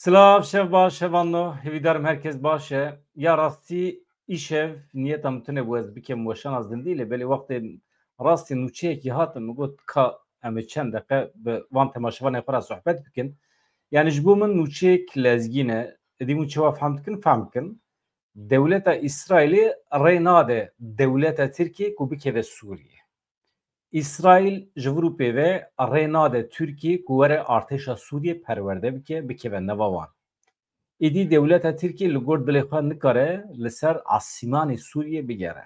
Slav şev baş şevanno hevidarım herkes başe ya rasti işev niyetam tune bu ez bikem boşan az din değil beli vakti rasti nuçe ki hatım got ka em çend dakika be van temaşvan yapara sohbet bikin yani ji bu min nuçek lezgine edimu çava famkin devleta İsrail'i reynade devleta Türkiye ku bikeve Suriye İsrail ji Avrupê ve rênade Türkiye ku were artêşa Sûriyê perwerde bikeve neva wan. Êdî dewleta Tirkiye li gor dilê xwe nikare li ser asîmanê Sûriyê bigere.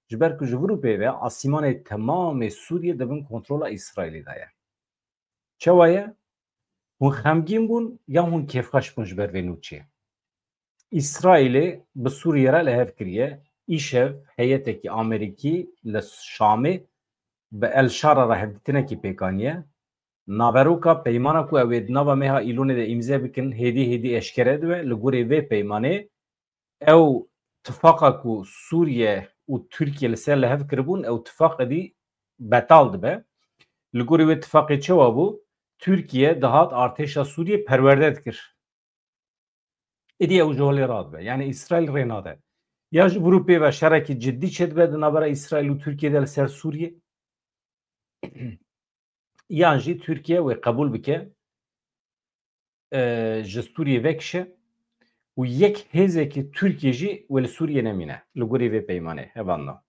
Ji ber ku ji Avrupê ve asîmanê temamê Sûriyê dibin kontrola İsrailê de ye. Çawa ye? Hûn xemgîn bûn ya hûn kêfxweş bûn ji ber vê nûçê. İsrailê bi Sûriye re lihev kiriye îşev heyetekî Amerîkî li Şamê bi El Şara re hevdîtinekî pêkaniye naveroka peymana ku ew ê di nava meha îlonê de îmze bikin hêdî eşkere dibe li gorê vê peymanê ew tifaqa ku Sûriye û Tirkiye li ser lihev kiribûn ew tifaqedî betal dibe. Li gorî wê tifaqê çawa bû? Tirkiye dihat artêşa Sûriye perwerde dikir. Êdî ew ji holê radibe. Yani İsrail rênade. Ya ji Avrupê ve şerekî ciddî çedibe di navbera İsrail û Tirkiye de li ser Sûriye yan jî Tirkiye wê qebûl bike ji Sûriye vekişe û yek hêzekî Tirkiye jî wê li Sûriye nemîne li gorî vê peymanê hevanna.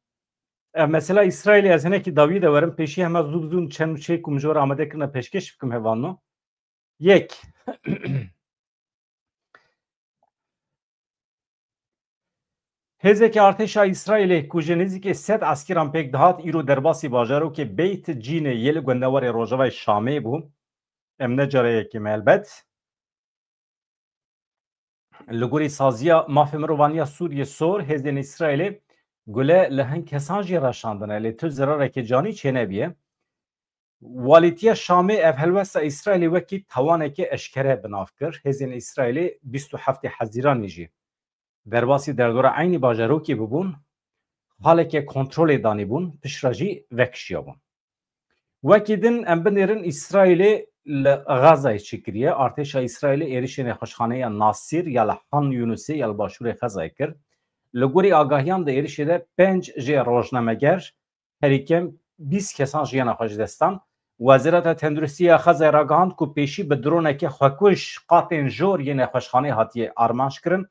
Mesela İsrailê ez hinekî dawî de werim pêşî hema zû bidûn çend û çê ku min ji we re amadekirina pêşkeş bikim hevanno. Yek hêzekî artêşa İsrailê ku ji nêzîkî 100 askiran pêk dihat îro derbasî bajarokê Beyt Cînê yê li gundewarê Rojavayê Şamê bû. Em ne careyekî me elbet. Li gorî saziya mafê mirovaniya Sûriye sor hêzên İsrailê gule li hin kesan jî reşandine lê tu zirarekê canî çênebiye. Walîtiya Şamê ev helwesta İsrailê wekî tawanekê eşkere binav kir. Hêzên İsrailê 27 Hezîranê jî derbasî derdora eynî bajarokê bibûn haleke kontrolê danîbûn pişra jî vekişiyabûn. Wekî din em binêrin İsrailê li Gazayê çi kiriye. Artêşa İsrailê êrişên nexweşxaneya Nasîr ya li Han Yunusê ya li başûrê Xezayê kir. Li gorî agahiyan de êrişê de 5 jê rojnameger herîkem 20 kesan jiyana xwe ji destan. Wezîreta Tenduristiya Xezayê ragihand ku pêşî bi dronekê xwekuş qatên jor yê nexweşxanê hatiye armanc kirin.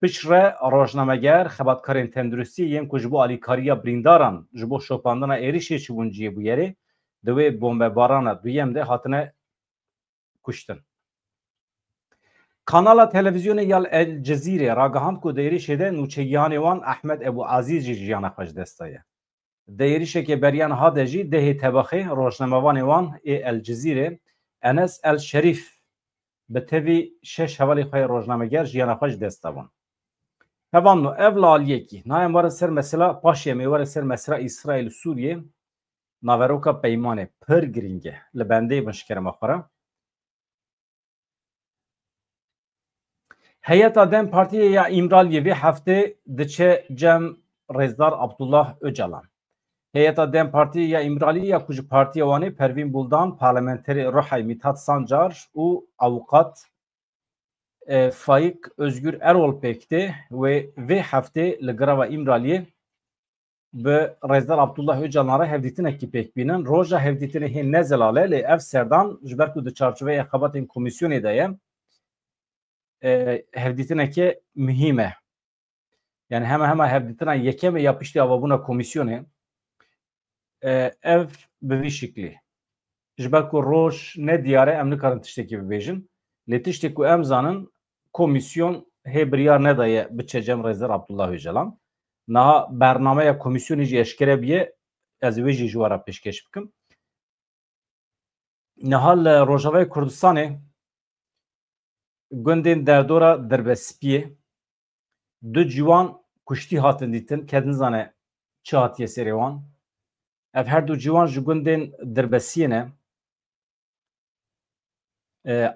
Pişre rojnameger xebatkarên tenduristî yên ku ji bo alîkariya birîndaran ji bo şopandina êrişê çibûn ciyê bû yerê di wê bombebarana duyem de hatine kuştin. Kanala televizyonê ya El Cezîrê ragihand ku di êrişê de nûçegihanê wan Ehmed Ebu Azîz jî jiyana xwe ji dest daye. Di êrişekê beriyan hade jî dehê tebexê rojnamevanê wan ê El Cezîrê Enes El Şerîf bi tevî 6 hevalê xwe yê rojnameger jiyana xwe ji dest dabûn. Hevanno ev laliyekî nayên were ser mesela paşê em ê were ser mesela İsrail Sûriye naveroka peymanê pir giring e li bendê bin ji kerema xwe re. Heyeta Dem Partiya ya İmraliyê vê heftê diçe cem Rêzdar Abdullah Öcalan. Heyeta Dem Partiya ya İmraliyê ya ku ji partiya wanê Pervîn Buldan, parlamenterê Ruhay Mithat Sancar û avukat Faik Özgür Erol pêkte wê vê heftê li grava İmraliyê bi Rêzdar Abdullah Öcalan re hevdîtinekî pêk bînin. Roja hevdîtinê hên nezelale lê ev serdan ji ber ku di çarçoveya xebatên komîsyonê de ye hevdîtinekê mühîm e. Yani hema hevdîtina yekemê ya piştî avabûna komîsyonê ev bi vî şiklî. Ji ber ku roj ne diyar e em nikarin tiştekî bibêjin. Lê tiştê ku em zanin komisyon hê biryar nedaye biçe cem Rêzdar Abdullah Öcalan. Naha bernameya komisyonê jî eşkere biye ez wê jî ji we re pêşkeş bikim. Niha li Rojavayê Kurdistanê gundên derdora Dirbespiyê du ciwan kuştî hatin dîtin kedin zane çi hatiye serê wan. Ev her du ciwan ji gundên Dirbesiyê ne.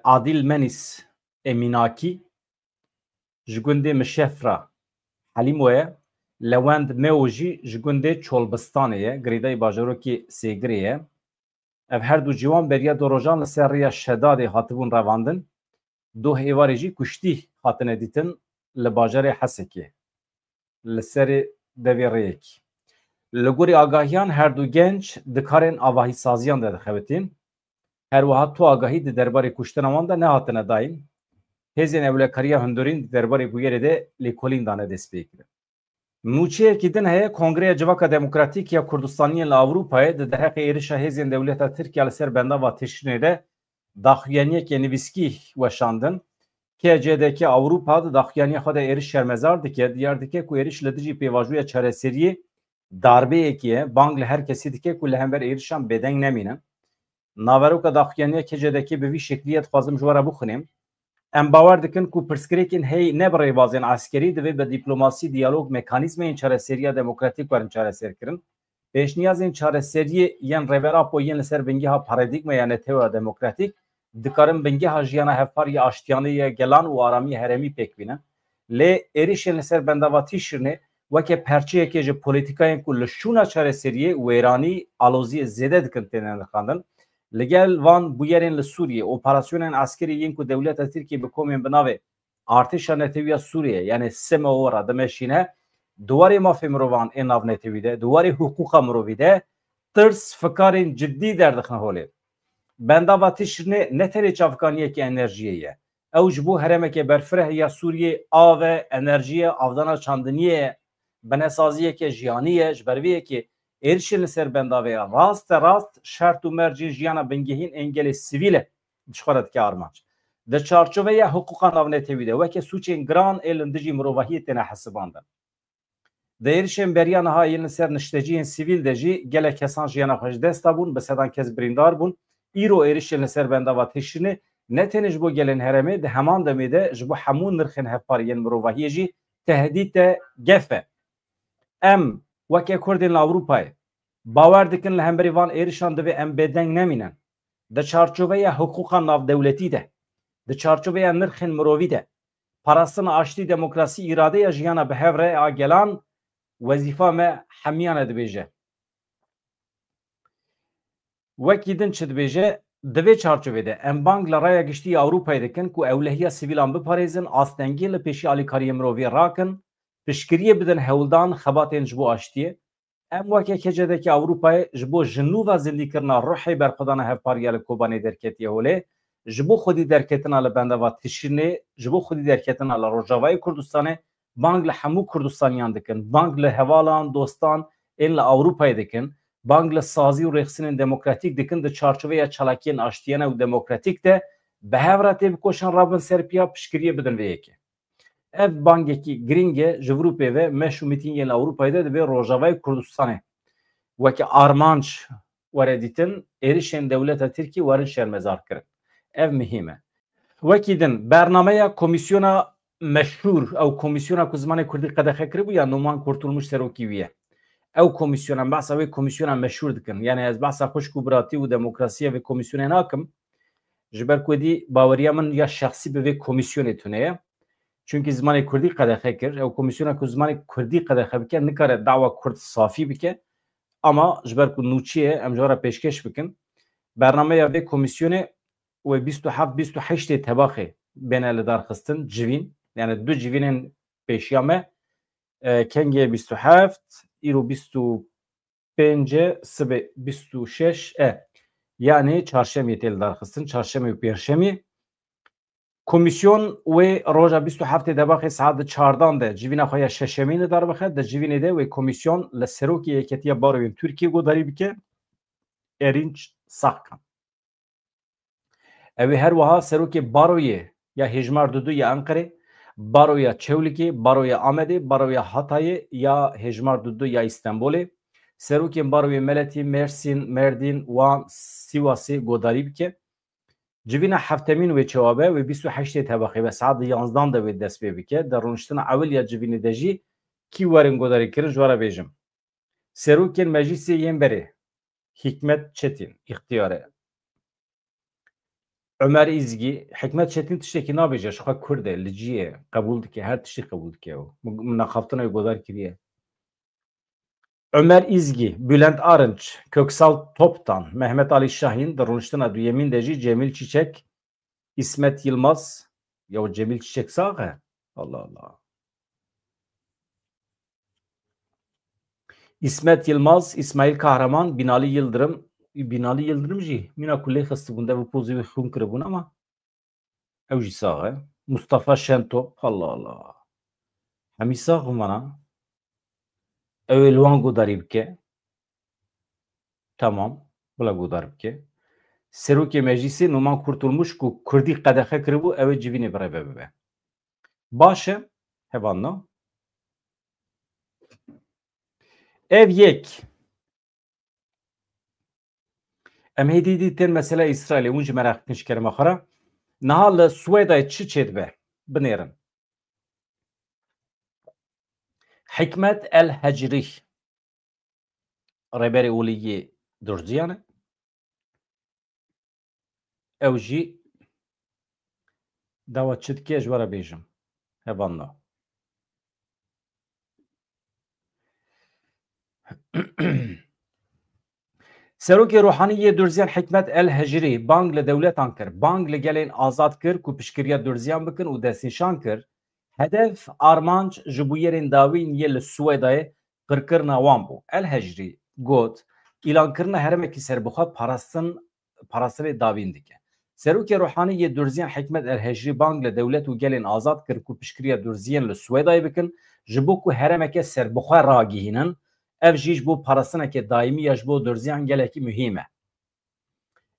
Adil Menis Eminakî ji gundê Mişefra Helîmo ye. Lewend Meo jî ji gundê Çolbistanê ye. Girêdayê bajarokê Sêgirê ye. Ev her du ciwan beriya dorojan li ser rêya Şedadê hatibûn revandin. دو هیواری جی کشتی هاتنه دیتن لباجر حسکی لسر دویریک لگوری آگاهیان هر دو گنج دکارن آواهی سازیان ده دخوتین هر وقت تو آگاهی ده درباره کشتن آمان ده نه هاتنه داین هزین اولکاریا هندورین درباره بویره ده لیکولین دانه دست بگیره نوچه کی دن هه کنگره جواکا دموکراتیک یا کردستانی لاوروپای ده دهق ایرشا هزین دولتا ترکیه لسر بنده و تشرینه ده داخویانیه که نویسکی وشاندن که جدکی اوروپا ده داخویانی خود ایرش شرمزار دکه دیار دکه کو ایرش لدیجی پیواجوی چاره سری darbe ekiye bangle herkesi dike ku lehember irşan beden nemine naveroka daxyaniye kejedeki bir şekliyet fazım jwara buxunim em bawer dikin ku pirsgirêkên hey ne birêvazên askerî divê bi dîplomasî diyalog mekanîzmeyên çareseriya demokratîk werin çareserkirin pêşniyazên çareseriyê yên rêvera po yên li ser bingeha paradigmaya netewa demokratîk dikarin bingeha jiyana hevpariya aştiyaniyê gelan û aramiyê heremî pêk bînin lê êrişên li ser bendavatî şirnê weke perçeyekê ji polîtikayên ku li şûna çareseriyê wêranî aloziyê zêde dikin têne dixandin li gel van bûyerên li Sûriyê operasyonên askerî yên ku dewleta Tirkiye bi komên bi navê Artêşa Netewiya Sûriye yani SMO ra dimeşîne duwarê mafê mirovan ên navnetewî de duwarê hukûqa mirovî de tirs fikarên ciddî derdixin holê bendava tişrînê ne tenê çavkaniyekê enerjiyê ye ew ji bo heremekê berfireh ya Sûriyê av e enerjiye avdana çandiniyê benesaziyekê jiyanî ye ji ber vê yekê êrişên li ser bendavêya rast rast şert û mercên jiyana bingehîn engelê sivîl e dişxwara dike armanc di çarçoveya hukûqa navnetewî de weke sûçên giran ê li dijî mirovahiyê têne hesibandin di êrişên beriya niha yên li ser nişteciyên sivîl de jî gelek kesan jiyana xwe ji dest dabûn bi sedan kes birîndar bûn îro êrişên li ser bendava têşînê ne tenê ji bo gelên herêmê di heman demê de ji bo hemû nirxên hevpariyên mirovahiyê jî tehdît e gef e em weke Kurdên li Ewropayê bawer dikin li hemberî van êrişan divê em bêdeng nemînin di çarçoveya hukûqa navdewletî de di çarçoveya nirxên mirovî de parastina aştî demokrasî îradeya jiyana bi hev re a gelan wezîfa me hemiyan e dibêje wekî din çi dibêje divê çarçovê de em bang li raya giştî Ewropayê dikin ku ewlehiya sivîlan biparêzin astengî li pêşî alîkariyê mirovî rakin piştgiriyê bidin hewldan xebatên ji bo aştiyê em weke kecedeki Ewropayê ji bo jinûva zindîkirina ruhê berxwedana hevpariya li Kobanê derketiye holê ji bo xwedî derketina li bendava tişrînê ji bo xwedî derketina li Rojavayê Kurdistanê bang li hemû Kurdistaniyan dikin bang li hevalan dostan ên li Ewropayê dikin bang li sazî û rêxisînên demokratîk dikin di çarçoveya çalakiyên aştiyane û demokratîk de bi hev re tê bikoşin rabin ser piya piştgiriyê bidin vê yekê ev bangekî giring e ji Ewropê ve meş û mîtîngên li Ewropayê de divê Rojavayê Kurdistanê weke armanc were dîtin êrişên dewleta Tirkî werin şermezar kirin ev mihîm e wekî din bernameya komîsyona meşhûr ew komîsyona ku zimanê Kurdî qedexe kiribû ya Numan Kurtulmuş serokî wî ye ew komîsyona behsa wê komîsyona meşhûr dikin yani ez behsa xweşk û biratî û demokrasiya vê komîsyonê nakim ji ber ku dî baweriya min ya şexsî bi vê komîsyonê tune ye çünkü zimanê Kurdî qedexe kir ew komîsyona ku zimanê Kurdî qedexe bike nikare dawa Kurd safî bike ama ji ber ku nûçî ye em ji wara pêşkeş bikin bernameya vê komîsyonê wê 27-28 tebaxê bêne li darxistin civîn yani du civînên pêşiya me kengê 27 îro 25 sibê 26 e yani çarşemê tê li darxistin çarşemê û pênşemê komisyon wê roja 27 debaxê saet 4 de civîna xwe ya şeşemî li dar bixe di civînê de wê komisyon li serokê Yeketiya Baroyên Tirkiye guhdarî bike êrînc saxkan ew ê her wiha serokê baroyê ya hêjmar dudu ya Enqerê baroya Çewlikê baroya Amedê baroya Hatayê ya hêjmar dudu ya İstanbulê serokên baroyê Meletî Mêrsîn Merdîn Wan Sîwasê guhdarî bike civîna heftemîn wê çawabe wê 28 tebaxê ve saet 11 de wê dest pê bike di rûniştina ewil ya civînê de jî kî werin guhdarî kirin ji wara bêjim serokên meclîsê yên berê Hikmet Çetin ixtiyare Ömer İzgi Hikmet Çetin tiştekî nabêje ji xwe Kurd e li cî ye qebûl dike her tiştî qebûl dike ew naxaftina wê guhdar kiriye Ömer İzgi, Bülent Arınç, Köksal Toptan, Mehmet Ali Şahin, di rûniştina duyemîn de jî Cemil Çiçek, İsmet Yılmaz, Ya o Cemil Çiçek sağı. Allah Allah. İsmet Yılmaz, İsmail Kahraman, Binali Yıldırım. Binali Yıldırım jî mina kulê xiste bûn dev pozî wê xûn kiribûn ama ew jî saxe. Mustafa Şentop. Allah Allah. Hemî sax bûmana. Ew ê li wan gudarî bike. Tamam. Bila gudar bike. Serokê Meclîsê Numan Kurtulmuş ku Kurdî qedexe kiribû ew ê civînê bireve bibe. Baş e. Hevanna. Ev yek. Em hêdî dîtin mesela İsrailê hûn jî merak dikin ji kerema xwe re. Niha li Swêdayê çi çêdibe? Binêrin. Hikmet el Hecrî. Rêberê Olîyê Durziyan e. Ew jî dawa çi dike ji we re bêjim. Hevanna. Serokê Rohaniyê Durziyan Hikmet el Hecrî bang li dewletan kir. Bang li gelên azad kir ku piştgiriya Durziyan bikin û destnîşan kir. Hedef armanc ji bo yerên dawîn yê li Swêdayê qirkirina wan bû. El Hecrî got îlankirina herêmekî serbixwe parastinê dawîn dike. Serokê Rohaniyê Durziyan Hikmet el Hecrî bang li dewlet û gelên azad kir ku piştgiriya Durziyan li Swêdayê bikin ji bo ku herêmeke serbixwe ragihînin. Ev jî ji bo parastinekê daîmî ya ji bo Durziyan gelekî muhîm e.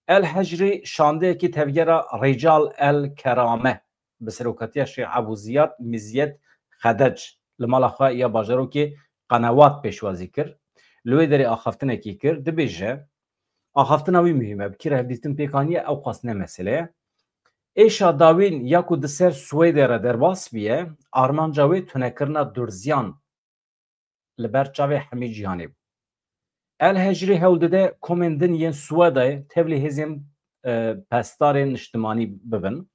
El Hecrî şandeyekî tevgera Rêcal el Kerame bi seroketiya Şêh Ebûziyad Mizyet Xedec li mala xwe ya bajarokê Qenewat pêşwazî kir. Li wê derê axaftinekî kir. Dibêje axaftina wî muhîm e. Bi kî re hevdîtin pêkaniye ew qas ne mesele ye. Êşa dawîn ya ku di ser Swêdê re derbas bîye armanca wê tunekirina Durziyan li ber çavê hemî cîhanê bû. El Hecrî hewl dide komên din yên Swêdayê tevlî hêzên pestarên niştimanî bibin.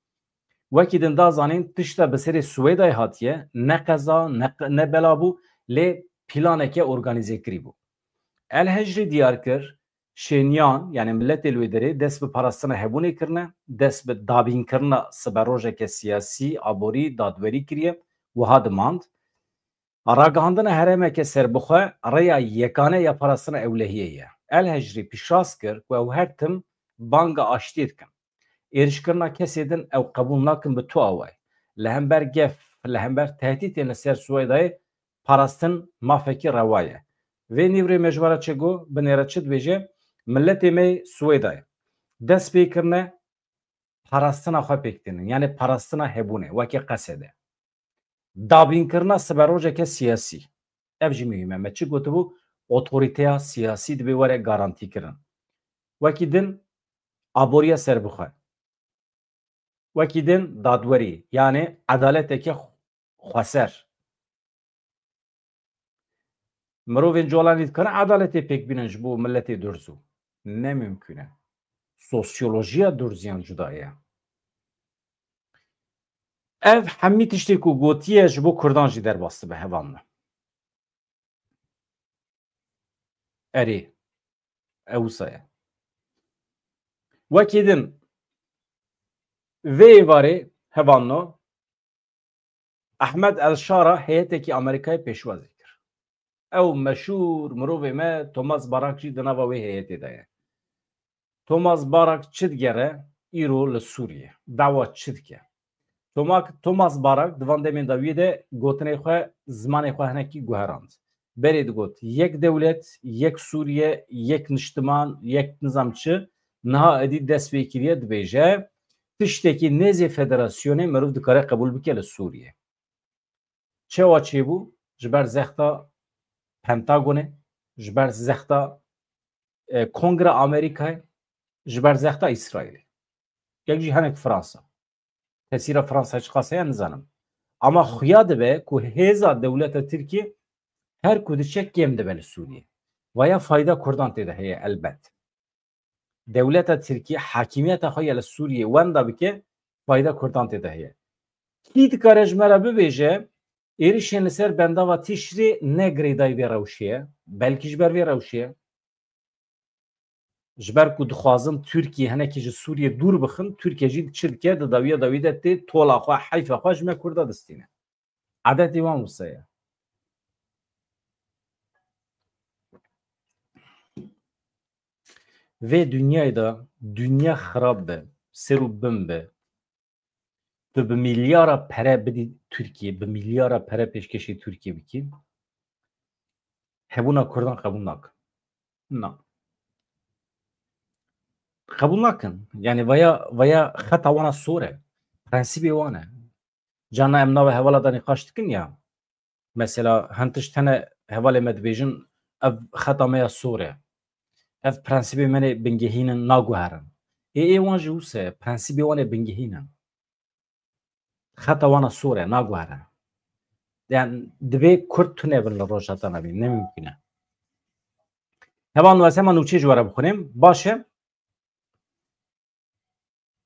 Wekî din da zanîn tişta bi serê Swêdayê hatiye ne qeza ne bela bû lê planeke organîzekirî bû. El Hecrî diyar kir şêniyan yani milletê li wê derê dest bi parastina hebûnê kirine, dest bi dabînkirina siberrojeke siyasî, aborî, dadwerî kiriye wiha dimand. Ragihandina herêmeke serbixwe rêya yekane ya parastina ewlehiyê ye. El Hecrî pîşrast kir ku ew her tim banga aştiyê dikin. Êrişkirina kesê din ew qebûl nakin bi tu away. Li hember gef, li hember tehdîtên li ser Swêdayê parastin mafekî rewa ye. Vê nîvrê me ji we re çi got, binêre çi dibêje? Milletê me Swêdayê dest pê kirine parastina xwe pêk dînin. Yani parastina hebûnê wekî qesede. Dabînkirina siberrojeke siyasî. Ev jî muhîm e. Me çi gotibû otorîteya siyasî dibe were garantîkirin. Wekî din aboriya serbixwe. Wekî din dadwerî yani edaleteke xweser. Mirovên colanî dikarin edaletê pêk bînin ji bo milletê Durzû. Ne mümkün e. Sosyolojiya Durziyan cuda ye. Ev hemî tiştê ku gotiye ji bo Kurdan jî derbas dibe hevanla. Erê. Ew wisa ye. Wekî din vê êvarê hevanno Ehmed Elşara heyetekî Amerîkayê pêşwazî kir. Ew meşhûr mirovê me Thomas Barak jî di nava wê heyetê de ye. Thomas Barak çi digere îro li Sûriyê. Dawa çi dike? Thomas Barak di van demên dawiyê de gotinê xwe zimanê xwe hinekî guherand. Berê digot yek dewlet, yek Sûriye, yek niştiman, yek nizam çi niha edî dest pê kiriye dibêje tiştekî nêzê federasyonê mirov dikare qebûl bike li Sûriyê. Çewa çêbû? Ji ber zexta Pentagonê, ji ber zexta Kongre Amerîkayê, ji ber zexta İsraîlê. Yek jî hinek Fransa. Tesîra Fransa çi qas heye nizanim. Ama xuya dibe ku hêza dewleta Tirkiye her ku diçe kêm dibe li Sûriyê. Vaya fayda Kurdan tê de heye elbet. Dewleta Tirkiye hakimiyeta xwe ya li Sûriyê wenda bike fayda Kurdan tê de heye. Kî dikare ji me re bibêje êrişên li ser bendava tîşrê ne girêdayî vê rewşê ye, belkî ji ber vê rewşê ye. جبر کو دخوازن ترکیه هنه که سوریه دور بخن ترکیه جید چید که داویه داویده تی طولا خواه حیف خواه جمع کرده دستینه عدد دیوان وسایه و dünyayı da dünya xarab be seru bin be ve bir milyara para bedi Türkiye bir milyara para peşkeşi Türkiye biki hebuna kurdan kabul nak na kabul nakın yani vaya xata wana sure prensibi wana cana emna ve hevala da nikaş dikin ya mesela hantış tane hevale medbejin ev xata meya sure ev prensibi mene bingehinin naguharan wan ji wuse prensibi wana bingehinin xata wana sure naguharan yani dve Kürt tune bin rojata nabi ne mümküne hevan vase man uçi jwara bixunim başı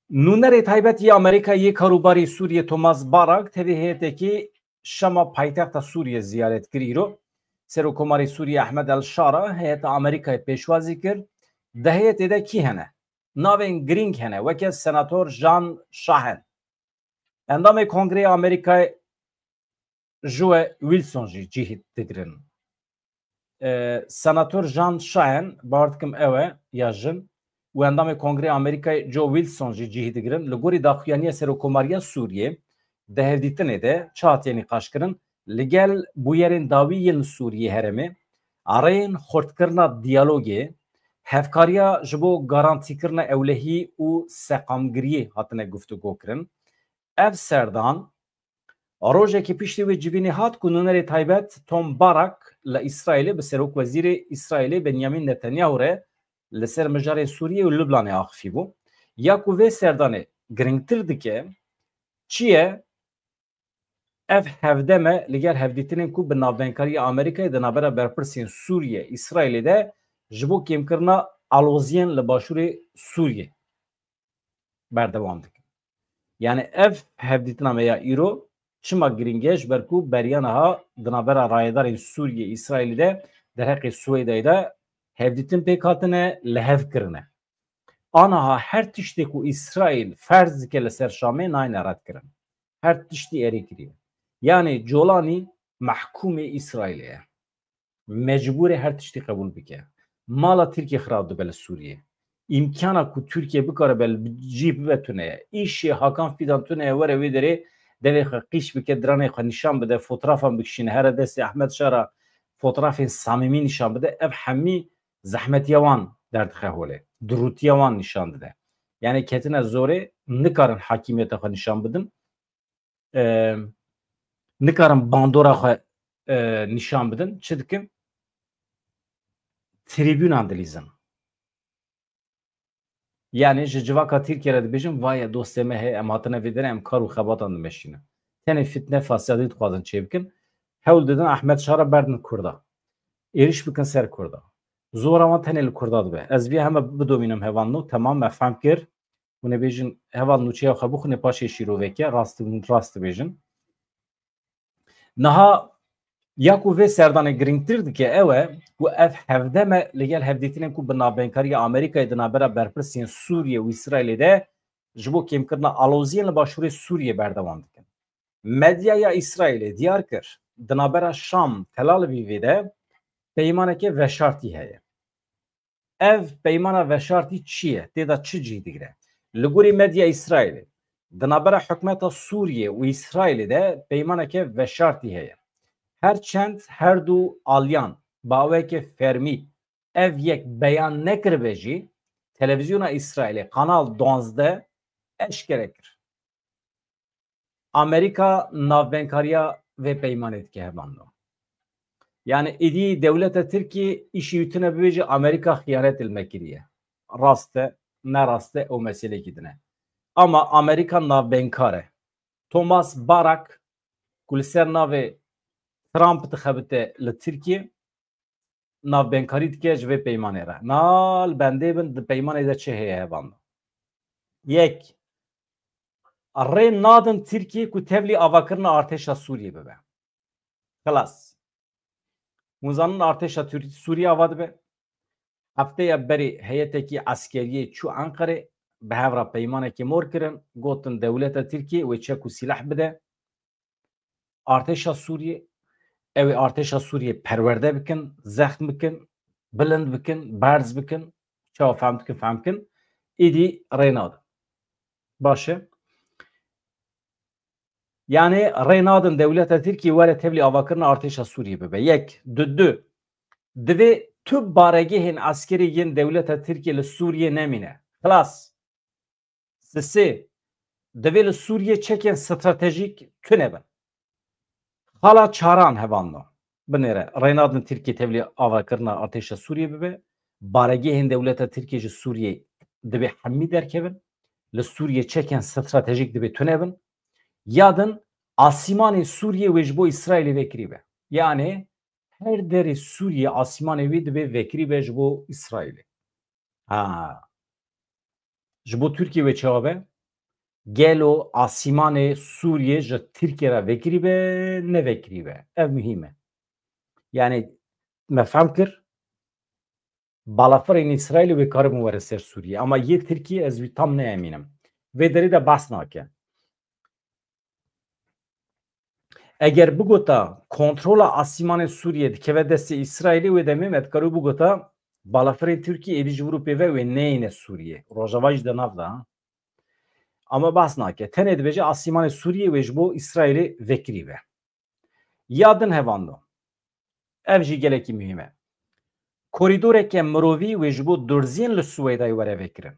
nunere taybet ya Amerika ye karubari Suriye Thomas Barak tevi heyeteki Şam'a paytaxta Suriye ziyaret kiriro Serokomari Suriye Ahmed El-Şara heyet Amerika'yı peşvazi kir de heyete de ki hene navên giring hene weke senatör Jean Shahen endamê Kongreya Amerika'yı Joe Wilson jî cihît dikirin senatör Jean Shahen bardikim ew ya jin û endamê Kongreya Amerika'yı Joe Wilson jî cihît dikirin li gorî daxuyaniya Serokomariya Suriye di hevdîtinê de çatiyê nîqaş kirin li gel bûyerên dawî yên Sûriyê herêmê areyên xurtkirina diyalogê hevkariya ji bo garantîkirina ewlehî û seqamgiriyê hatine guftugû kirin ev serdan rojekê piştî wê civînê hat ku nûnerê taybet Tom Barak li İsraîlê bi Serokwezîrê İsraîlê Benyamin Netanyahu re li ser mijarê Sûriye û Lubnanê axivî bû ya ku vê serdanê giringtir dike çi ye ev hevdeme li gel hevdîtinên ku bi navbenkariya Amerîkayê di navbera berpirsên Sûriye İsraîlê de ji bo kêmkirina aloziyên li başûrê Sûriye berdewam dikin yani ev hevdîtina me ya îro çima giring e ji ber ku beriya niha di navbera rayedarên Sûriye İsraîlê de derheqê Swêdayê de hevdîtin pêk hatine lihev kirine aniha her tiştê ku İsraîl ferz dike li ser Şamê nayne red kirin her tiştî erê kiriye yani Colanî mehkûmê İsraîlê ye mecbûr e her tiştî qebûl bike mala Tirkiye xirab dibe li Sûriye imkana ku Türkiye bikare be cî bibe tuneye îşê Hakan Fidan tuneye were wê derê devê xwe qîş bike diranê xwe nîşan bide fotoğrafan bikişîne here destê Ahmed Şara fotoğrafên samîmî nîşan bide ev hemî zehmetiya wan derdixe holê dirûtiya wan nîşan dide yani ketine zorê nikarin hakîmiyeta xwe nîşan bidin nikarin bandora xwe nîşan bidin çi dikin tribûnan dilîzin yani ji civaka Tirkiye dibêjin vaye dostê me heye em hatine vê derê em kar û xebatan dimeşîne tenê fitne fasyadî dixwazin çê bikin hewl didin Ahmed Şara berdin Kurda êriş bikin ser Kurda zora wan tenê li Kurda dibe ez vê heme bidomînim hevan nû temam me fehm kir hûn ê bêjin hevan nûçeya xwe bixwîne paşê şîroveke rast dibêjin niha ya ku vê serdanê giringtir dike ew e ku ev hevdeme li gel hevdîtinên ku bi navbenkariya Amerîkayê di navbera berpirsên Sûriye û İsraîlê de ji bo kêmkirina aloziyên li başûrê Sûriye berdewam dikin medyaya İsraîlê diyar kir di navbera Şam Tel Avivê de peymaneke veşartî heye ev peymana veşartî çi ye têda çi cî digire li gorî medya İsraîlê di navbera hikûmeta Sûriye û İsraîlê de peymaneke veşartî heye herçend her du alyan baweke fermî ev yek beyan nekiribe jî televizyona İsraîlê Kanal 12 eşkere kir Amerika navbenkariya ve peymanê dike hevando yani idî devleta Tirkiye işî yutine bibêje Amerika xiyanet ilmekiriye rast e ne rast e ew meselekî dine ama Amerika navbenkar e Thomas Barak ku li ser navê Trump dixebite li Tirkiye navbenkarî dike ji vê peymanê re nal bendê bin di peymanê de çi heye hevando yek rê nadin Tirkiye ku tevlî avakirina artêşa Sûriye bibe xilas hûn zanin artêşa Sûriye ava dibe هفته بری هیئتکی عسکری چو انقره به هفرا پیمانه که مور کرن گوتن دولت ترکیه و چکو سلاح بده ارتشا سوریه او ارتشا سوریه پرورده بکن زخم بکن بلند بکن برز بکن چا فهم کن ایدی ریناد باشه yani Reynadın devleta Türkiye were tevlî avakirina artêşa Sûriyê bibe. Yek, du, divê tu baregehên askerî yên devleta Tirkiye li Sûriyê nemîne. Xilas. Sê, divê li Sûriyê çekên stratejîk tune bin. Hala çaran hevanno. Binêre, Reynadın Tirkiye tevlî avakirina artêşa Sûriyê bibe. Baregehên devleta Tirkiye ji Sûriyê divê hemî derkevin. Li Sûriyê çekên stratejîk divê tune bin. Yadın Asimanê Sûriye wê ji bo İsrailê vekiribe. Yani her derê Sûriye Asimanê wê dibe vekiribe ji bo İsrailê. Ji bo Tirkiye wê çawa be? Gelo Asimanê Sûriye ji Tirkiye re vekiribe ne vekiribe. Ev mühim e. Yani me fehm kir balafirên İsrailê wê karibûn were ser Sûriye. Ama yê Tirkiye ez wî tam neemînim. Vê derê de behs nake. Eğer bu gota kontrola Asimanê Sûriye dikeve destê İsrailê wê demê metkarû bu gota balafirên Tirkiye êdî ji Ewropê ve wê neyîne Sûriye. Rojava jî de nav da. Ama behs nake. Tenê dibêje Asimanê Sûriye wê ji bo İsrailê vekiribe. Yadin hevando. Ev jî gelekî mühim e. Koridoreke mirovî wê ji bo durziyên li Swêdayê were vekirin.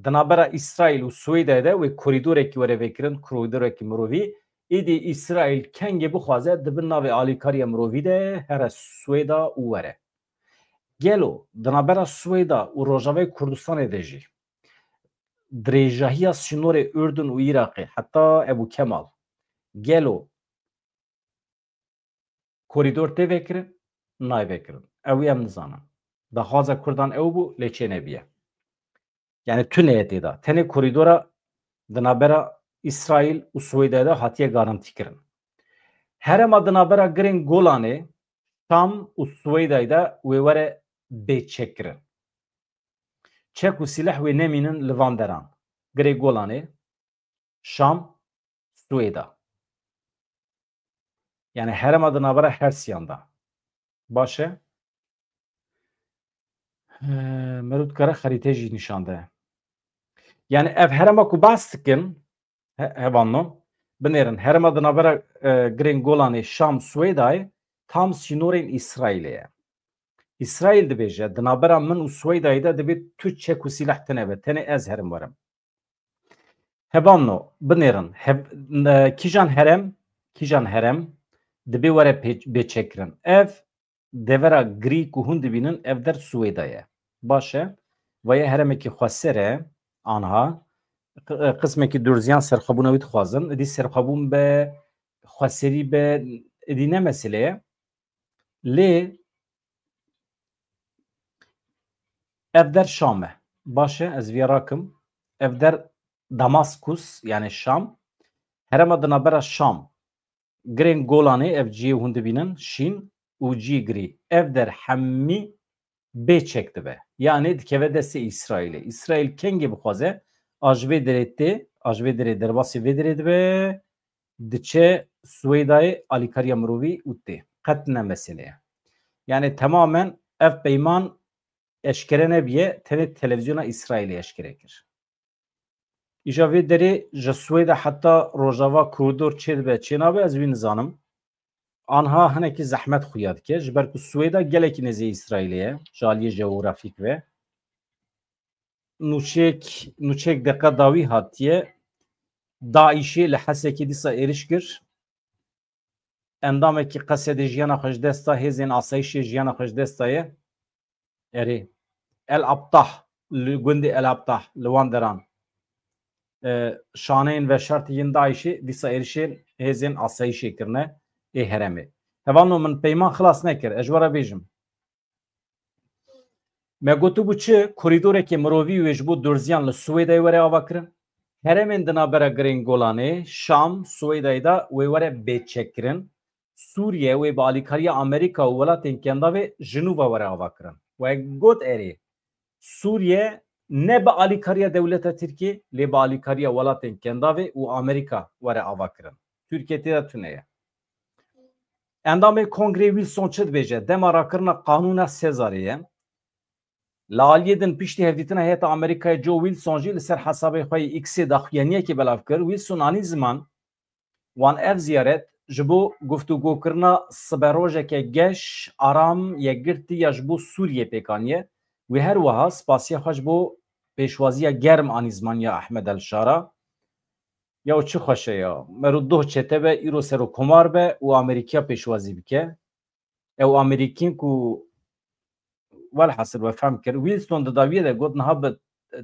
Di navbera İsrail û Swêdayê de wê koridorekî were vekirin, koridorekî mirovî. İdi İsrail kenge bixwaze dibin navê alîkariya mirovî de here Swêda û were. Gelo di navbera Swêda û Rojavayê Kurdistanê de jî dirêjahiya sînorê Ürdün û Iraqê heta Ebu Kemal gelo koridor tê vekirin nayvekirin. Ew em nizanin. Daxwaza Kurdan ew bû lê çê nebiye. Yani tuneye tê da. Tenê koridora di navbera İsrail û Swêdayê de hatiye garantî kirin. Herema di navbera girên Golanê, Şam û Swêdayê de wê were bêçek kirin. Çek û silah wê nemînin li van deran. Girê Golanê, Şam, Swêda. Yani herema di navbera her siyan da. Baş e? Merût kare xerîtê jî nîşan de. Yani ev herema ku behs dikin hevanno binêrin herema di navbera girên Golanê, Şam, Swêdayê tam sînorên İsrailê ye. İsrail dibêje di navbera min û Swêdayê de divê tu çek û silah tineve. Tenê ez herim werim. Hebanno binêrin kîjan herem dibê were bêçekirin. Ev devera girî ku hûn dibînin ev der Swêda ye. Baş e? Veye heremekî xweser e anha qismekî durziyan serxwebûna wî dixwazin. Idî serxwebûn be xweserî be idî ne mesele ye. Lê ev der Şam e. Baş e ez vê rakim. Ev der Damaskus yani Şam. Herema di navbera Şam. Girên Golanê ev ciyê hûn dibînin şîn û cî girî. Ev der hemî bêçek dibe. Yani dikeve destê İsrailê. İsrail kengê bixwaze a ji vê derê tê, a ji vê derê derbasî vê derê dibe diçe Swêdayê alîkariya mirovî û tê. Qet ne mesele ye. Yani tamamen ev peyman eşkere nebiye tenê televizyona İsrailê eşkere kir. İja vê derê ji Swêda heta Rojava koridor çê dibe çê nabe ez wî nizanim. Anha hinekî zehmet xuya dike ji ber ku Swêda gelekî nêzî İsrailê ye ji aliyê jeografîk ve nûçek deqa dawî hatiye Daişê li Hesekê dîsa êriş kir. Endamekî qesedê jiyana xwe ji dest da hêzên asayişê jiyana xwe ji dest daye. Erê El Abtah li gundê El Abtah li wan deran şaneyên veşartî yên Daişê dîsa êrişên hêzên asayişê kirine ê heremê. Hevano min peyman xilas nekir. Ez ji we re bêjim. Me gotibû çi koridoreke mirovî wê ji bo durziyan li Swêdayê were ava kirin. Heremên di navbera girên Golanê, Şam, Swêdayê de wê were bêçekkirin. Sûriye wê bi alîkariya Amerîka û welatên Kendavê Jinûva were ava kirin. وقت اری سوریه نه به آلیکاریا دولت ترکیه لی به آلیکاریا ولاتن کنداوی و آمریکا وره آوا کرن ترکیه تیدا تونه اندام کنگره ویلسون چد بیجه دمارا کرنا قانون سزاریه لالیدن پشتی هفدیتنا هیئت آمریکای جو ویلسون جی لسر حسابه خواه ایکسی داخویانیه که بلاف کر ویلسون آنی زمان وان اف زیارت جبو گفتگو کرنا سبروجه که گش آرام یگرتی یا جبو سوریه پیکانیه و هر وها سپاسیه خوش بو پیشوازی گرم آنی زمان یا احمد الشارا یا چه خوشه یا مرو دو چته به ایرو سرو کمار به و امریکا پیشوازی بکه او امریکین کو والحصر وفهم کرد ویلسون داویه ده گفت نها به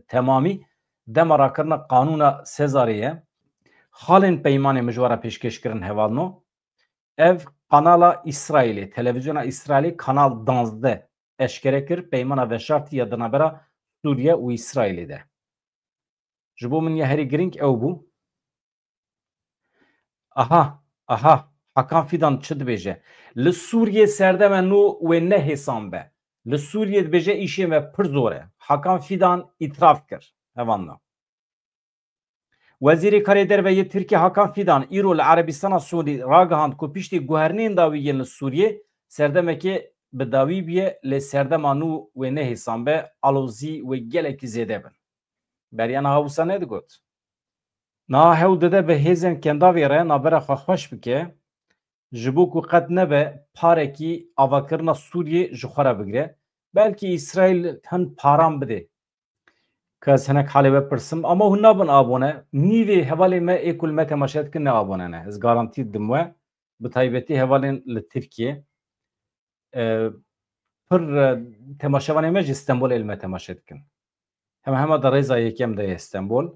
تمامی دمارا کرنا قانون سزاریه خالن پیمان مجوره پیشکش کردن هوالنو ev kanala İsrail'i, televizyona İsrail'i kanal 12 eşkere kir peymana ve şartı yadına bera Suriye ve İsrail'de. Jibo min yaheri giring ev bu. Aha Hakan Fidan çıd beje. Li Suriye serdeme nu ve ne hesam be. Li Suriye beje işe ve pır zore. Hakan Fidan itiraf kir. Hevanla. وزیر کاری درویه ترکیه حکام فیدان ایرو لعربستان سعودی راگهاند کو پشتی گوهرنین داویین سوریه سردمه که به داوی بیه لسردمانو و نه حسام به آلوزی و گلکی زیده بن بریان هاوسا نه دگوت نا هاو دده به هیزن کنداوی ره نابرا خوش بکه جبو کو قد نبه پاره کی آواکرنا سوریه جخورا بگره بلکه اسرائیل هن پارام بده کس هنک حالی بپرسم اما هن نبن آبونه نیوی حوالی ما ایکل ما تماشید کنه آبونه نه از گارانتی دموه به تایبتی حوالی لترکیه پر تماشوانی ما استانبول علم تماشید کن همه در رضا یکم ده استانبول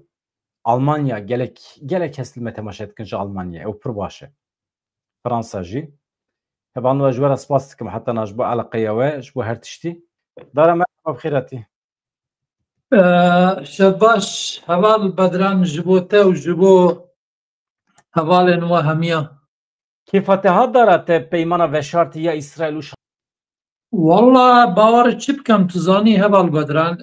آلمانیا گلک هست علم تماشید کنج آلمانیا او پر باشه فرانسا جی هبانو اجوار اسپاس کم حتی نجبو علاقه و اجبو هر تشتی دارم بخیراتی شباش هوال بدران جبوته و جبو هوال نوا همیا کیفاتها دارد پیمان و شرط یا اسرائیل و والله باور چی بکم تزانی هوال بدران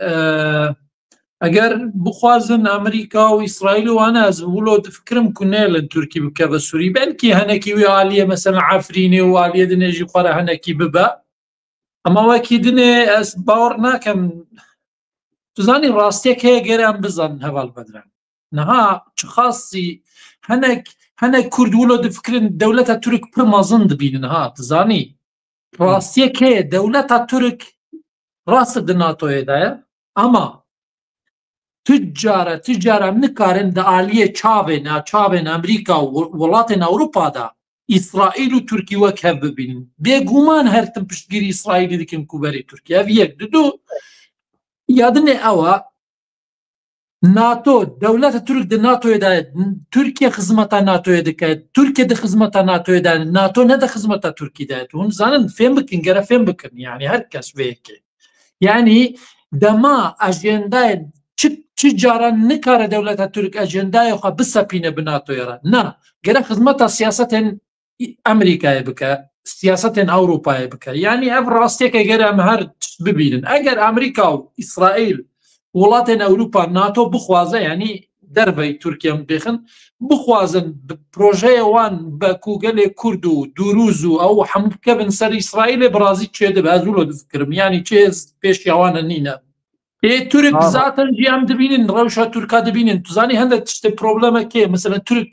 اگر بخوازن امریکا و اسرائیل و انا از ولود فکرم کنه لترکی بکه و سوری بلکی هنکی و عالیه مثلا عفرینی و عالیه دنجی خوره هنکی ببا اما وکی دنه از باور ناکم تزانی راستی که گرم بزن هوال بدران نها چه خاصی هنک کرد ولود فکرن دولت ترک پر مازن دبینن ها تزانی راستی که دولت ترک راست دناتوی دایا اما تجاره نکارن دا آلیه چاوین امریکا و ولاتن اوروپا دا اسرائیل و ترکی وک هف ببینن بگومان هرتن پشتگیری اسرائیلی دکن کوبری ترکی هف یک دو یادنه اوه ناتو دولت ترک ده ناتوی دا ترکیه خزمتا ناتوی ده که ترکیه ده خزمتا ناتوی دا ناتو نه ده خزمتا ترکی دا هون زانن فهم بکن گره فهم بکن یعنی هر کس ویکه یعنی دما اجندای چی جاران نکاره دولت ترک اجندای خوا بسپینه بناتوی را نه گره خزمتا سیاست امریکای بکه سیاست اوروپای بکه یعنی اف راستی که گره هم هر ببینن اگر امریکا و اسرائیل ولاتن اوروپا ناتو بخوازه یعنی دربی ترکیه بخن بخوازن پروژه وان با کوگل کرد و دروز و او حمکه بن سر اسرائیل برازی چه ده بازولو دفکرم یعنی چه پیش یوان نینه ترک zaten جیام دبینن روشا ترکا دبینن تزانی هنده تشته پروبلمه که مثلا ترک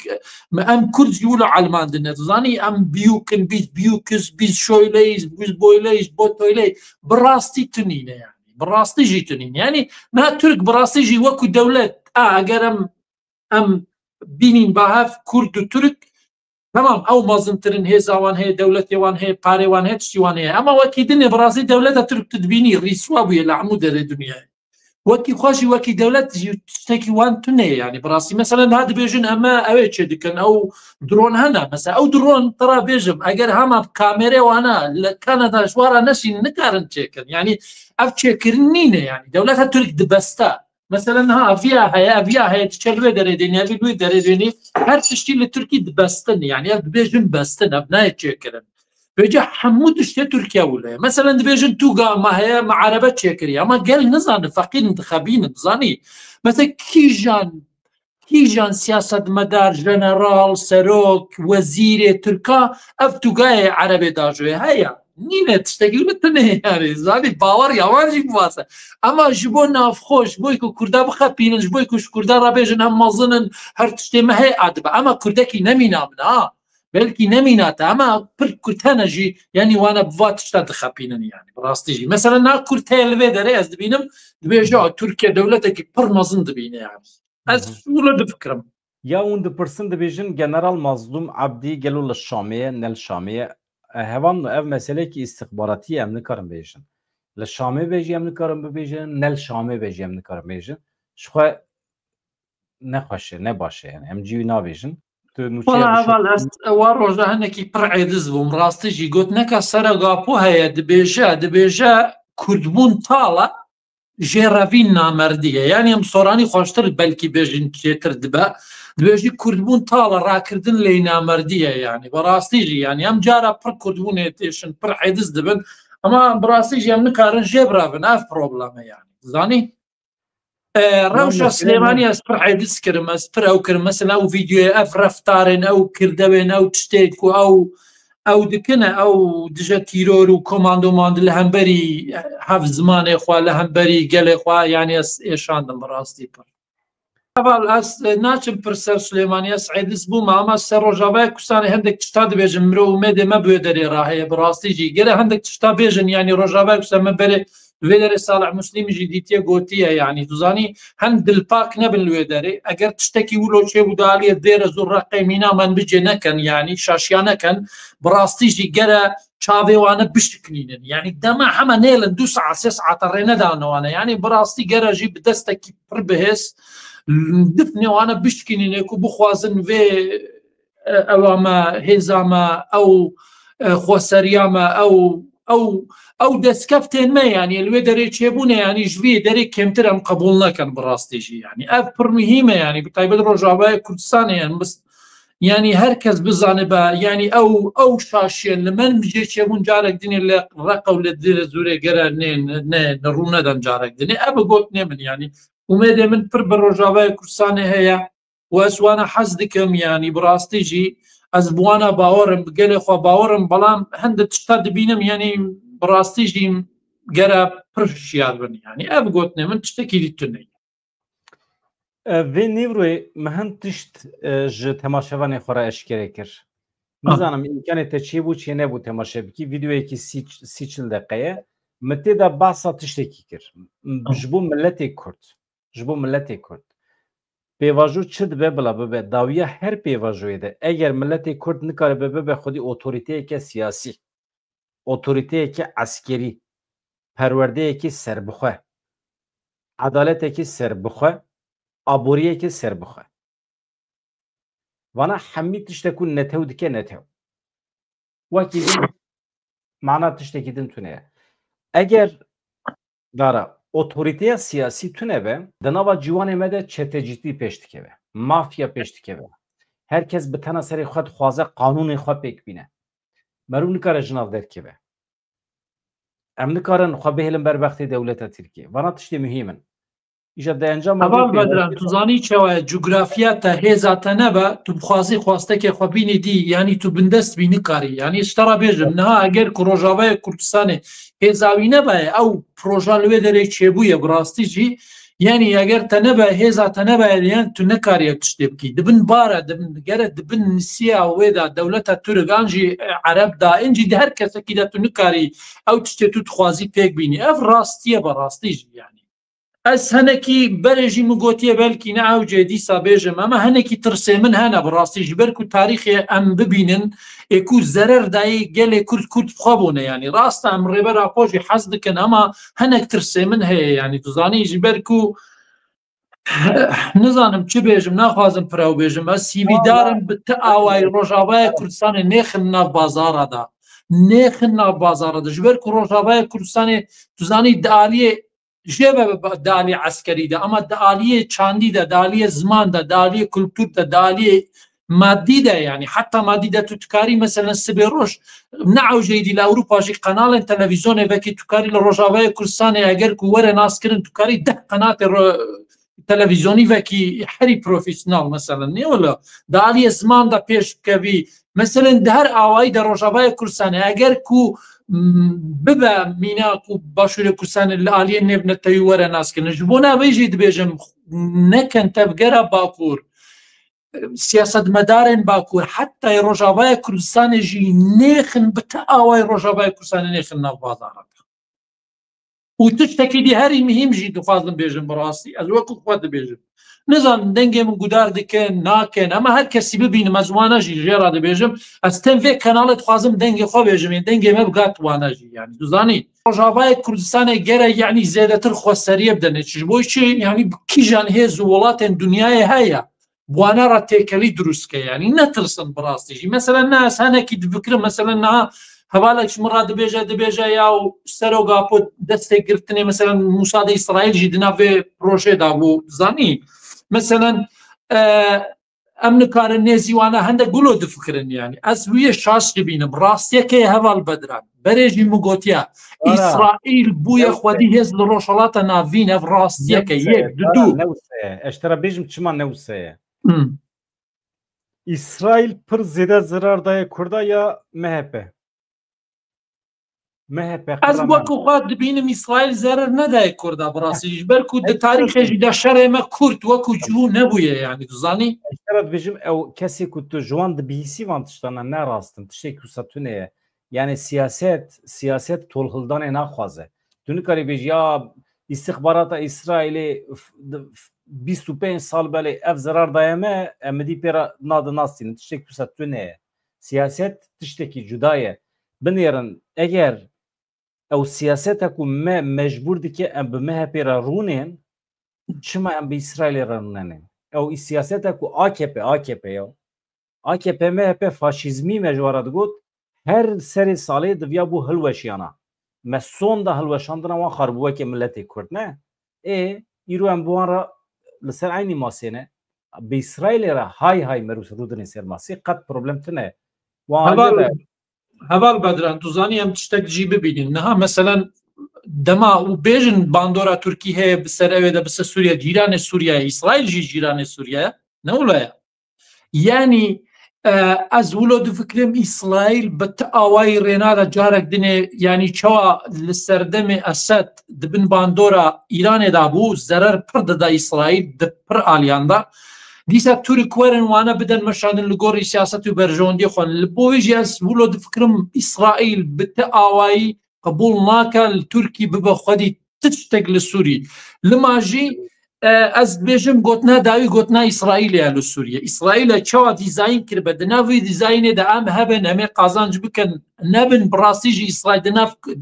ام کرد یولو علمان دنه تزانی ام بیوکن بیوکس بیز شویلیز بیز بویلیز بوتویلی براستی تنینه yani براستی جی تنینه yani ما ترک براستی جی وکو دولت اگر ام بینین با هف کرد و ترک تمام او مازنترین هی زوان هی دولت یوان هی پاره وان هی تشوان هی اما وکی دنه براستی دولت ترک تدبینی ریسوا بوی لعمود دنیا وكي خوشي وكي دولت تشتكي وان تني يعني براسي مثلا هذا بيجن اما اويتش دكن او درون هنا مثلا او درون ترى بيجم اگر هما بكاميرا وانا كندا شوارا نشي نكارن تشيكن يعني افتشكرنينه يعني دولتها ترك دبستا مثلا ها فيها هي تشلوي دريديني في دوي دريديني هر تشتي التركي دبستن يعني بيجن بستن ابناء تشيكرن بێجا هەموو تشتێ تورکیا وڵەیە مەسەلەن دەبێژن تووگا ما هەیە معرەبە چێکردی ئەمە گەل نزانن فەقیر انتخابین بزانی مەسە کیژان سیاستمەدار ژەنەڕاڵ سەرۆک وەزیرێ تورکا ئەف تووگایە عەرەبێ داژوێ هەیە نینە تشتێکی وتنێ زانی باوەڕ یاوانجی بواسە ئەما ji بۆ نافخۆش بۆی و کووردا بخەپینن ji بۆی کوش کووردا ڕابێژن هەم مەزنن هەر تشتێمە هەیە ئادبە ئەمە کوردەکی نەمینا منە بەلکی نەمیناتە ئەمە پر کورتەنەژی ینی وانە بوا تشتا دخەپینن ینی بڕاستیژی مەسەلەن نا کورتەیە لەوێ دەرێ ئەس دبینم دبێژەوە تورکیا دەولەتێکی پڕ مەزن دبینێ یانی ئەس وڵە دفکرم یا اون دپرسن dibêjin General Mazlum Abdî gelo li Şamê nel Şamê hevan ev meselekî istixbaratî em nikarin bêjin li Şamê bêjî em nikarin bibêjin nel Şamê bêjî em nikarin bêjin ji xwe nexweş e ne baş e yani em cî wî nabêjin وا ڕۆژە هەنێکی پڕ عێدز بووم ڕاستیژی گوت نەکە سەرەگاپۆ هەیە دبێژە کوردبوون تاڵە ژێڕەڤین نامەردیە یانی ئەم سۆرانی خۆشتر بەلکی بێژین چێتر دبێژی کوردبوون تاڵە ڕاکردن لەی نامەردیە یانی بەڕاستیژی ینی ئەم جارە پڕ کوردبوونێ تێشن پڕ عێدز دەبن ئەمە بڕاستیژی ئەم نکارن ژێبرابن ئاف پرۆبلەمە یانی زانی ڕەوشە سلێمانی ئەس پڕ عێدز کردم ئەس پڕ ئەو کرد مەسەلا ئەو ڤیدیۆی ئەف ڕەفتارێن ئەو کردەوێن ئەو تشتێک و ئەو دکنە ئەو دژە تیرۆر و کۆماندۆماند لە هەمبەری هەف زمانێ خوا لە هەمبەری گەلێ خوا یانی ئەس ئێشاندم بەڕاستی پڕ ئەس ناچم پرسەر سلێمانی ئەس عێدز بووم ئەمە سەر ڕۆژاوای کوردستانی هەندێک تشتا دەبێژن مرۆ ومێدێ مەبوێ دەرێ ڕاهەیە بەڕاستیژی گەرە هەندێک تشتا بێژن ینی ڕۆژاوای کوردستان مەبەرێ لێ دەرێ ساڵح موسلیمیژی دیتیە گۆتیە یعنی دوزانی هەند دلپاک نەبن لێ دەرێ ئەگەر تشتێکی ولۆ چێ بودالیە دێرە زۆر ڕقەی نامان بجێ نەکەن ینی شاشیان نەکەن بڕاستیژی گەرە چاوێوانە بشکنینن ینی دەما هەمە نێلن 2 ساعت 3 ساعتە ڕێنەدانەوانە ینی بڕاستی گەرەژی بدەستێکی پڕ بەهێز دفنێوانە بشکنینێک و بخوازن وێ ئەوامە هێزامە ئەو خۆسەریامە ئەو دەستکەفتێنمە ینی لێ دەرێ چێبوونە ینی ژوێ دەرێ کەمتر ئەم قبول نەکەن بڕاستیژی ینی ئەف پڕمیهیمە ینی بتایبەت ڕۆژاوای کوردستانیان بست ینی هەر کەس بزانێ بە ینی ئەو شاشێن لە من بژێ چێبوون جارێک دنێ لە ڕقە و لە دێرە زورێ گەرە ڕوو نەدەن جارێک دنێ ئە بگۆت نێ من ینی ومێدێ من پڕ بە ڕۆژاوای کوردستانی هەیە وەسوانە حەز دکەم ینی بڕاستیژی ئەس بوانە باوەڕم بگەلێ خوا باوەڕم بەڵام هەندە تشتا دەبینم ینی بڕاستیژی گەرە پرشیار بن ینی ئە بگۆتنێ من تشتێکی دیتونێ vê nîvrûyê me hin tişt ji temaşevanê xwe re eşkere kir nizanim îmkanê te çê bû çê nebû temaşebikî vîdyoyekî sî çil deqeye me tê de behsa tiştekî kir ji bo milletê Kurd ji bo milletê Kurd pêvajo çi dibe bila bibe dawiya her pêvajoyê de eger milletê Kurd nikare bibe xwedî otoriteyeke siyasî otoriteyeke eskerî perwerdeyekî serbixwe edaletekî serbixwe aboriyekî serbixwe vana hemî tiştek ku netew dike netew wekî mana tiştekî din tune ye eger dara otoriteya siyasî tune be di nava cîwanê me de çetecîtî pêş dikeve mafya pêş dikeve herkes bi tena serê xwe dixwaze qanûnê xwe pêk bîne merû nikare ji nav derkeve em nikarin xwe bihêlin berbextê dewleta Tirkiye vana tiştê muhîm in tu zanî çawa cugrafiya te hêza te nebe tu bixwazî xwastekê xwe bînî dî yanî tu bindest bî nikarî yanî stara bêjim niha eger ku Rojavayê Kurdistanê hêza wî nebe ew proja li wê derê çêbûye bi rastî jî yanî eger te nebe hêza te nebe yan tu nekariye tiştê bikî dibin bare dibin gere dibin nisiya wê da dewleta Türk an jî Ereb da in jî di her kesekî de tu nikarî ew tiştê tu dixwazî pêk bînî ev rastiye bi rastî jî yani ئەس هەنێکی بەرێژی مگۆتیە بەلکی نەئاوجێ دیسا بێژم ئەمە هەنێکی ترسێ من هەنە بڕاستیژی بەرک و تاریخێ ئەم ببینن ئێکو زەرەردایی گەلێ کورد بخوا بوونە ینی ڕاستە ئەم ڕێبەر ئاپۆژی حەز دکەن ئەمە هەنێک ترسێ من هەیە ینی توزانیژی بەرک و نزانم چ بێژم ناخوازم پراو بێژم ئە سیویدارم بتە ئاوای ڕۆژاوای کوردستانی نێخن ناو بازاڕدا نێخن ناو بازاڕدا ji ber ku Rojavayê Kurdistanê tuzanî di aliyê jêve di aliyê eskerî de ama di aliyê çandî de di aliyê ziman de di aliyê kultur de di aliyê مادیدا يعني حتى مادیدا تو تکاری مثلا سبيروش نعو جيدي لاوروبا جي قناه تلفزيون بكي تکاری لروجاوي كردستان اگر کو ور ناس كرن تکاری 10 قناه تلفزيوني وكي حري بروفيشنال مثلا ني ولا دالي زمان دا پیش كبي مثلا دهر اوای در روجاوي كردستان اگر کو ببا ميناكو باشور كردستان الاليه نبنه تيور ناس كرن جبونا بيجي دبيجم نكن تبقرا باكور سیاست مدارن باکوور حتی روجاوای کردستان جی نیخن بتاوای روجاوای کردستان نیخن ناو بازارات و تشتکی دی هری مهم جی دخوازم بیجم براستی از وقت خود بیجم نظام دنگی من گدار دکن ناکن اما هر کسی ببینم از وانا جی جیرا دی بیجم از تنوی کانالت خوازم دنگی خو بیجم یعنی دنگی مبقات وانا جی یعنی دوزانی روجاوای کردستان گره یعنی زیادتر خوستریه بدنه چش بوی چی یعنی کی جان هز ولات دنیای هیا بوانا را تێکەلی دروستکە یعنی نەترسن بڕاستیژی مثلا ناس هەنێکی دبکرم مثلا نها هەواڵێکش مڕا دەبێژە یا و سەرۆگاپۆ دەستێک گرتنێ مثلا موسادە ئیسرائیلژی دناوێ پرۆژێدا بوو زانی مثلا ئەم نکارە نێزیوانە هەندێک گولۆ دفکردن یعنی ئەس ویە شاش دبینم ڕاستیەکەی هەواڵ بەدران بەرێژی مگۆتیا ئیسرائیل بوویە خودی هێز لە ڕۆژهەڵاتە ناوینە ڕاستیەکە یەک دوو ئەشترە بێژم چمان نەوسەیە İsrail pır zêde zirar daye Kurda ya MHP? MHP ez wekû xwe dibînim İsrail zerer nedaye Kurda birastî ji ber ku di tarîxê jî de şerê me Kurd wekû cihû nebûye yani tu zanî bêjim ew kesê ku tu ji wan dibihîsî van tiştana ne rastin tiştê ku tune ye yani siyaset tolhildanê naxwaze tu nikarî bêjî ya istixbarata İsrailê 25 sal belê ev zirar daye me em dî pêra nadin nastînin tiştê ku tune ye siyaset tiştekî cuda ye binêrin eger ew siyaseta ku me mecbûr dike em bi MHP ra rûnên çima em bi İsrailê ra rûnenên ew siyaseta ku AKP ya AKP MHP faşîzmî me ji wara digot her serê salê diviya bû hilweşiyana me son da hilweşandina wan xarbûwekê milletê Kurd ne îro em bi wan ra li ser aynî masê ne bi İsrailê ra hay merû rûdinê ser masê qet problem tune هەواڵ بەدران tu zanî em tiştek jî bibînin niha mesela dema û bêjin bandora Tirkî heye bi ser ew de bi ser Sûriye cîranê Sûriye İsrail jî cîranê Sûriye ne wile yani ez wilo difikirim İsrail bi ti awayî rênada carek dinê yani çawa li ser demê Esed dibin bandora İranê da bû zerer pir dida İsrail di pir aliyan da dîsa Türk werin wane bidin meşandin li gorî siyasetê û berjewendiyê xwe li bo wê jî ez wilo difikirim İsrail bi ti awayî qebûl nake li Tirkî bibe xwedî ti tiştek li Sûrî li ma jî ez dibêjim gotina dawî gotina İsraîlê ye li Sûriye İsraîlê çawa dîzayn kiribe di nav vê dîzaynê de em hebin em ê qazanc bikin nebin bi rastî jî İsraîl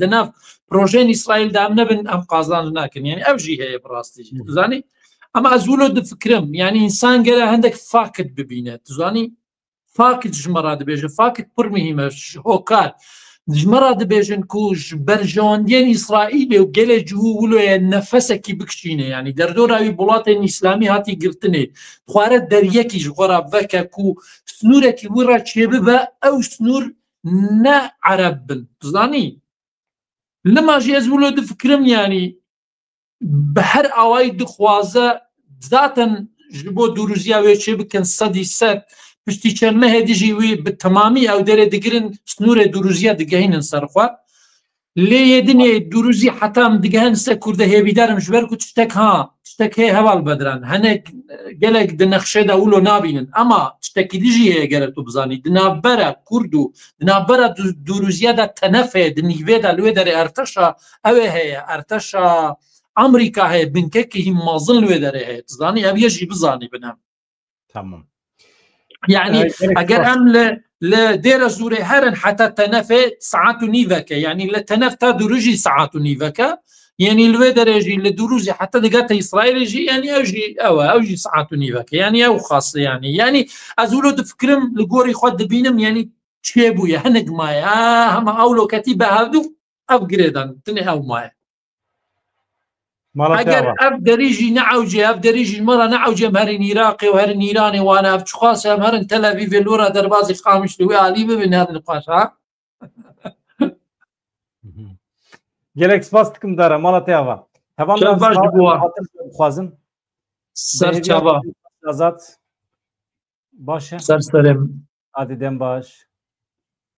di nav projeyên İsraîl de em nebin em qazanc nakin yani ev jî heye bi rastî jî zanî ama ez wilo difikirim yani insan gere hindek fakit bibîne tu zanî fakit ji me ra dibêje fakit pir mihîm e hokar ji me ra dibêjin ku ji berjewendiyên İsraîlê û gelê cihû wiloye nefesekî bikişîne yani derdora wî welatên İslamî hatî girtinê xware deryekî ji xwe ra veke ku snûrekî wî ra çêbibe ew snûr ne ereb bin tu zanî li ma jî ez wilo difikirim yani bi her awayî dixwaze zaten ji bo dûrûziya wê çê bikin sedî sed piştî çelmehê dijî wî bi temamî ew derê digirin snûrê dûrûziya digehînin ser xwe lê yêdinê dûrûzî heta em digehin ser Kurde hêvîdarim ji ber ku tiştek hê heval bediran hinek gelek di nexşê de wilo nabînin ama tiştekî dijî heye gere tu bizanî di navbera Kurd û di navbera dûrûziya de tenefê di nîvê de li wê derê erteşa ew ê heye erteşa Amerika heye binkekî hîn mezin li wê derê heye tu zanî ev yê jî bizanî binem tamam yani eger em li dêre zûrê herin heta tenefê saet û nîveke yani li tenef ta dûrûjî saet û nîveke yani li wê derê jî li dûrûzî heta digate İsraîlê jî yani ew jî saet û nîveke yani ew xas yani ez wilo difikirim li gorî xwe dibînim yani çê bûye hinek maye hema ewlo ketî behevdû ev girêdan tinê ew maye Malatya اگر var. اف دریجی نعوجه اف دریجی مرا نعوجه هرین عراقی و هرین ایرانی وانا اف چخواست هم هرین تل اویو لورا در بازی خامش لوی علی ببین هر نقاش ها Gelek spas dikim dara Malatya var. Hevan Çok baş bua. xwazim. سر چاوا Azat. Baş. سر سرم Hadi dem baş.